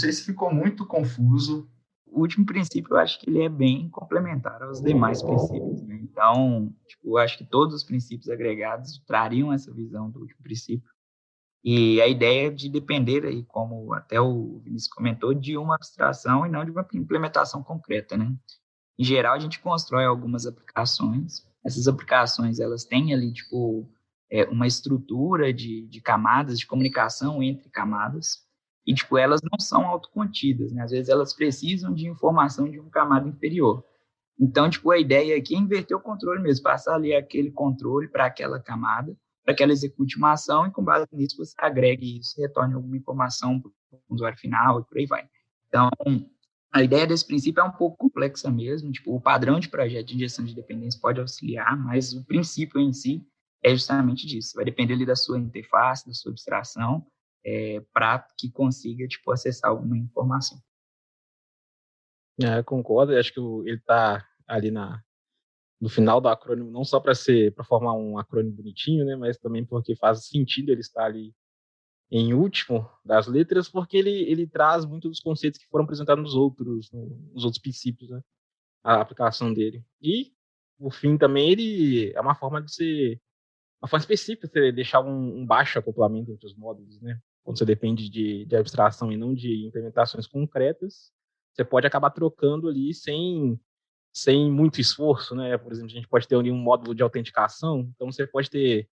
sei se ficou muito confuso. O último princípio, eu acho que ele é bem complementar aos demais princípios, né? Então, tipo, eu acho que todos os princípios agregados trariam essa visão do último princípio. E a ideia de depender aí, como até o Vinícius comentou, de uma abstração e não de uma implementação concreta, né? Em geral, a gente constrói algumas aplicações. Essas aplicações, elas têm ali, tipo, uma estrutura de camadas, de comunicação entre camadas. E, tipo, elas não são autocontidas, né? Às vezes, elas precisam de informação de uma camada inferior. Então, tipo, a ideia aqui é inverter o controle mesmo, passar ali aquele controle para aquela camada, para que ela execute uma ação e, com base nisso, você agregue isso e retorne alguma informação para o usuário final e por aí vai. Então, a ideia desse princípio é um pouco complexa mesmo, tipo, o padrão de projeto de injeção de dependência pode auxiliar, mas o princípio em si é justamente disso, vai depender ali da sua interface, da sua abstração, para que consiga, tipo, acessar alguma informação. Eu concordo, acho que ele está ali no final do acrônimo, não só para formar um acrônimo bonitinho, né, mas também porque faz sentido ele estar ali em último das letras, porque ele traz muitos dos conceitos que foram apresentados nos outros princípios, né, a aplicação dele. E, por fim, também ele é uma forma uma forma específica de você deixar um baixo acoplamento entre os módulos, né? Quando você depende de abstração e não de implementações concretas, você pode acabar trocando ali sem muito esforço, né? Por exemplo, a gente pode ter ali um módulo de autenticação, então você pode ter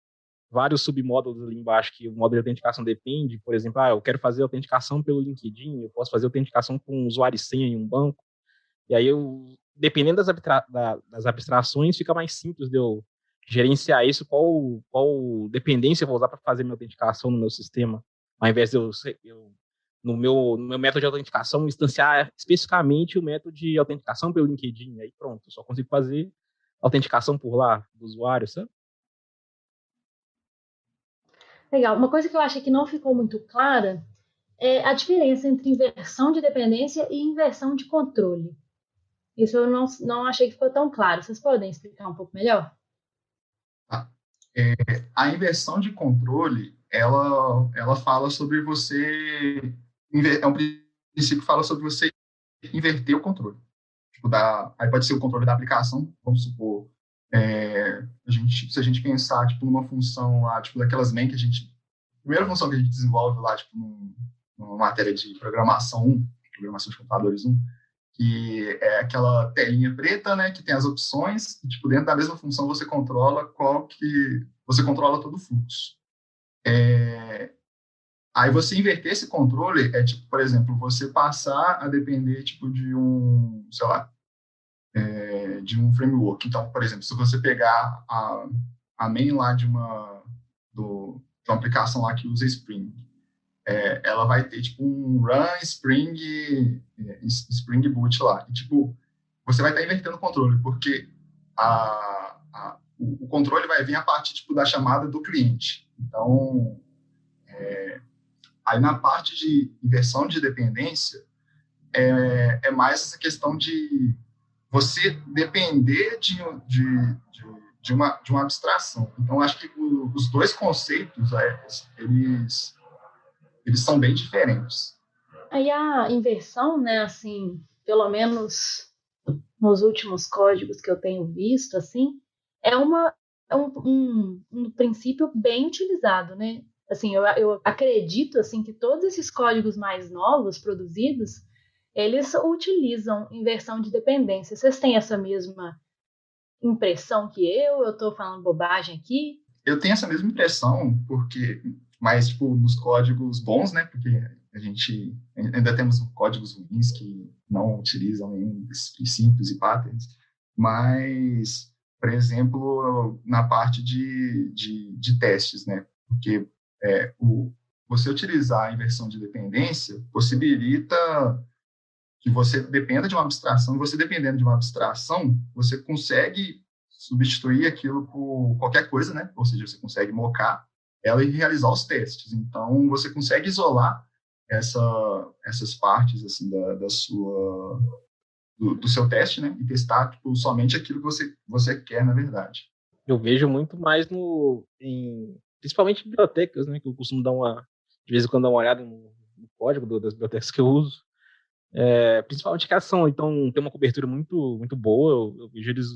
vários submódulos ali embaixo que o módulo de autenticação depende. Por exemplo, eu quero fazer autenticação pelo LinkedIn, eu posso fazer autenticação com um usuário e senha em um banco, e aí dependendo das abstrações, fica mais simples de eu gerenciar isso, qual dependência eu vou usar para fazer minha autenticação no meu sistema, ao invés de no meu método de autenticação, instanciar especificamente o método de autenticação pelo LinkedIn. Aí pronto, eu só consigo fazer autenticação por lá, do usuário, sabe? Legal. Uma coisa que eu acho que não ficou muito clara é a diferença entre inversão de dependência e inversão de controle. Isso eu não achei que ficou tão claro. Vocês podem explicar um pouco melhor? A inversão de controle, ela fala sobre você... É um princípio que fala sobre você inverter o controle. Tipo, aí pode ser o controle da aplicação, vamos supor, se a gente pensar tipo, numa função lá, tipo, daquelas main que a gente... Primeira função que a gente desenvolve lá, tipo, numa matéria de programação 1, programação de computadores 1, que é aquela telinha preta, né, que tem as opções, e, tipo, dentro da mesma função você controla você controla todo o fluxo. Aí você inverter esse controle tipo, por exemplo, você passar a depender, tipo, de um, sei lá, de um framework. Então, por exemplo, se você pegar a main lá de uma aplicação lá que usa Spring, ela vai ter, tipo, um run Spring Boot lá. E, tipo, você vai estar invertendo o controle, porque o controle vai vir a partir, tipo, da chamada do cliente. Então, aí na parte de inversão de dependência, é mais essa questão de você depender de uma abstração. Então, acho que os dois conceitos, eles são bem diferentes. Aí a inversão, né, assim, pelo menos nos últimos códigos que eu tenho visto, assim, é um princípio bem utilizado, né? Assim, eu acredito, assim, que todos esses códigos mais novos produzidos, eles utilizam inversão de dependência. Vocês têm essa mesma impressão que eu estou falando bobagem aqui? Eu tenho essa mesma impressão, mas, tipo, nos códigos bons, né, porque a gente ainda temos códigos ruins que não utilizam nenhum desses princípios e patterns, mas, por exemplo, na parte de testes, né, porque você utilizar a inversão de dependência possibilita que você dependa de uma abstração, e você dependendo de uma abstração, você consegue substituir aquilo por qualquer coisa, né? Ou seja, você consegue mocar ela e realizar os testes. Então, você consegue isolar essas partes assim do seu teste, né? E testar tipo, somente aquilo que você quer, na verdade. Eu vejo muito mais principalmente em bibliotecas, né? Que eu costumo de vez em quando dar uma olhada código das bibliotecas que eu uso, principalmente que são, então tem uma cobertura muito, muito boa. Eu vejo eles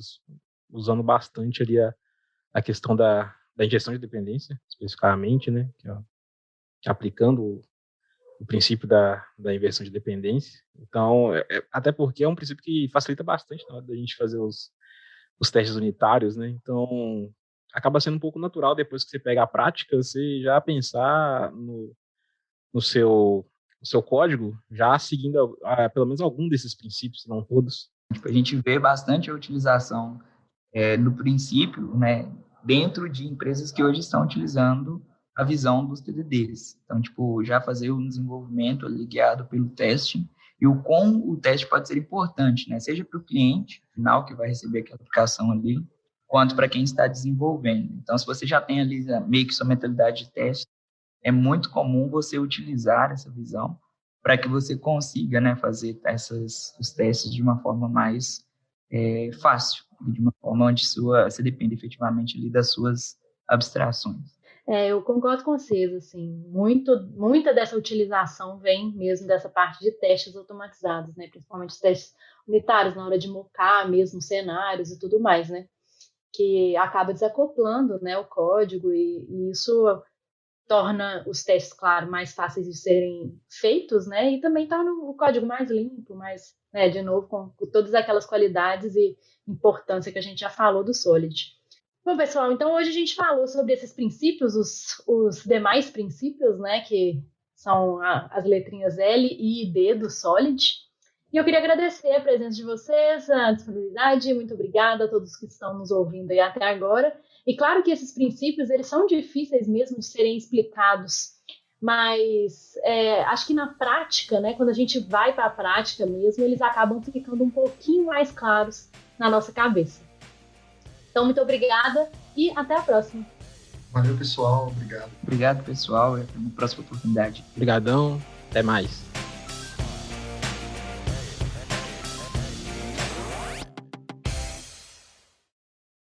usando bastante ali a questão da injeção de dependência, especificamente, né, que é aplicando o princípio da inversão de dependência. Então, até porque é um princípio que facilita bastante na hora da gente fazer os testes unitários, né? Então, acaba sendo um pouco natural, depois que você pega a prática, você já pensar no seu código, já seguindo pelo menos algum desses princípios, se não todos. Tipo, a gente vê bastante a utilização do princípio, né, dentro de empresas que hoje estão utilizando a visão dos TDDs. Então, tipo, já fazer um desenvolvimento ali guiado pelo teste e o como o teste pode ser importante, né? Seja para o cliente final que vai receber aquela aplicação ali, quanto para quem está desenvolvendo. Então, se você já tem ali meio que sua mentalidade de teste, é muito comum você utilizar essa visão para que você consiga, né, fazer os testes de uma forma mais fácil, de uma forma onde você depende efetivamente ali das suas abstrações. Eu concordo com vocês, assim, muita dessa utilização vem mesmo dessa parte de testes automatizados, né, principalmente os testes unitários, na hora de mocar mesmo cenários e tudo mais, né, que acaba desacoplando, né, o código e isso torna os testes, claro, mais fáceis de serem feitos, né, e também torna o código mais limpo, mais, né, de novo, com todas aquelas qualidades e importância que a gente já falou do Solid. Bom, pessoal, então hoje a gente falou sobre esses princípios, os demais princípios, né, que são as letrinhas L, I e D do Solid. E eu queria agradecer a presença de vocês, a disponibilidade. Muito obrigada a todos que estão nos ouvindo aí até agora. E claro que esses princípios, eles são difíceis mesmo de serem explicados, mas acho que na prática, né, quando a gente vai para a prática mesmo, eles acabam ficando um pouquinho mais claros na nossa cabeça. Então, muito obrigada e até a próxima. Valeu, pessoal. Obrigado. Obrigado, pessoal. Até uma próxima oportunidade. Obrigadão. Até mais.